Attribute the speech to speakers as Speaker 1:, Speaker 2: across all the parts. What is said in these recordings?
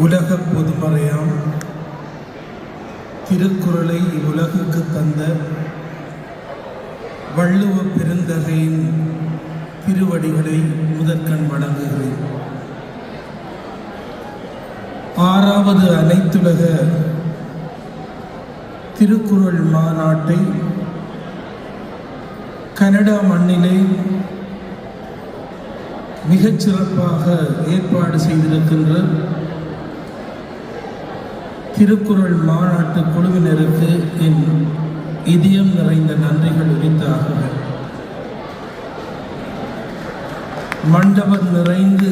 Speaker 1: உலக பொதுமறையாம் திருக்குறளை இவ்வுலகுக்கு தந்த வள்ளுவ பெருந்தகையின் திருவடிகளை முதற்கண் வணங்குகிறேன். 6வது அனைத்துலக திருக்குறள் மாநாட்டை கனடா மண்ணிலே மிகச்சிறப்பாக ஏற்பாடு செய்திருக்கின்ற திருக்குறள் மாநாட்டு குழுவினருக்கு என் இதயம் நிறைந்த நன்றிகள் உரித்தாக. மண்டபம் நிறைந்து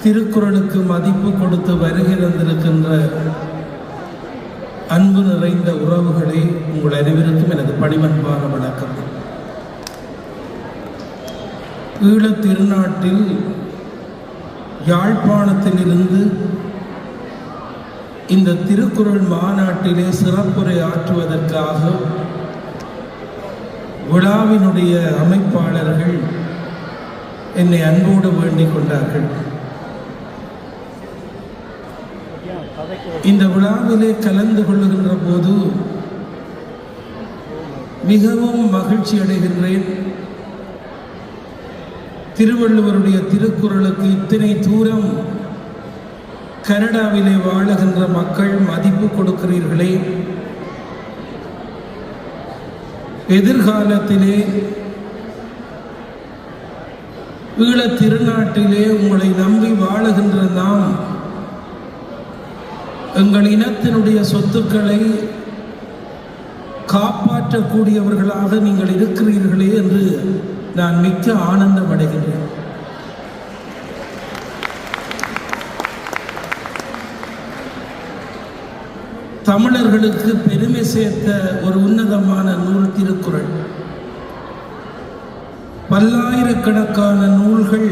Speaker 1: திருக்குறளுக்கு மதிப்பு கொடுத்து வருகை தந்திருக்கின்ற அன்பு நிறைந்த உறவுகளே, உங்கள் அனைவருக்கும் எனது பணிவன்பான வணக்கம். ஈழத் திருநாட்டில் யாழ்ப்பாணத்திலிருந்து இந்த திருக்குறள் மாநாட்டிலே சிறப்புரை ஆற்றுவதற்காக விழாவினுடைய அமைப்பாளர்கள் என்னை அன்போடு வேண்டிக் கொண்டார்கள். இந்த விழாவிலே கலந்து கொள்ளுகின்ற போது மிகவும் மகிழ்ச்சி அடைகின்றேன். திருவள்ளுவருடைய திருக்குறளுக்கு இத்தனை தூரம் கனடாவிலே வாழுகின்ற மக்கள் மதிப்பு கொடுக்கிறீர்களே, எதிர்காலத்திலே ஈழத் திருநாட்டிலே உங்களை நம்பி வாழுகின்ற நாம் எங்கள் இனத்தினுடைய சொத்துக்களை காப்பாற்றக்கூடியவர்களாக நீங்கள் இருக்கிறீர்களே என்று நான் மிக்க ஆனந்தம் அடைகின்றேன். தமிழர்களுக்கு பெருமை சேர்த்த ஒரு உன்னதமான நூல் திருக்குறள். பல்லாயிரக்கணக்கான நூல்கள்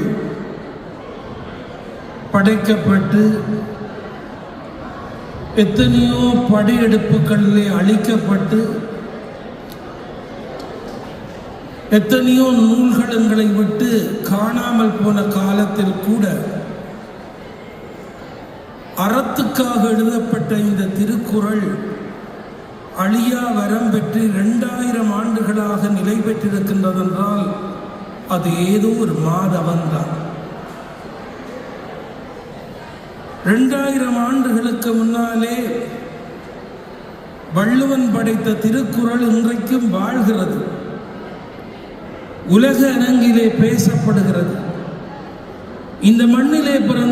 Speaker 1: படைக்கப்பட்டு எத்தனையோ படையெடுப்புகளிலே அழிக்கப்பட்டு எத்தனையோ நூல்கள் எங்களை விட்டு காணாமல் போன காலத்தில் கூட அறத்துக்காக எழுதப்பட்ட இந்த திருக்குறள் அழியா வரம் பெற்று 2000 ஆண்டுகளாக நிலை பெற்றிருக்கின்றதென்றால் அது ஏதோ ஒரு மாதவன்தான். 2000 ஆண்டுகளுக்கு முன்னாலே வள்ளுவன் படைத்த திருக்குறள் இன்றைக்கும் வாழ்கிறது, உலக அரங்கிலே பேசப்படுகிறது. இந்த மண்ணிலே பிறந்த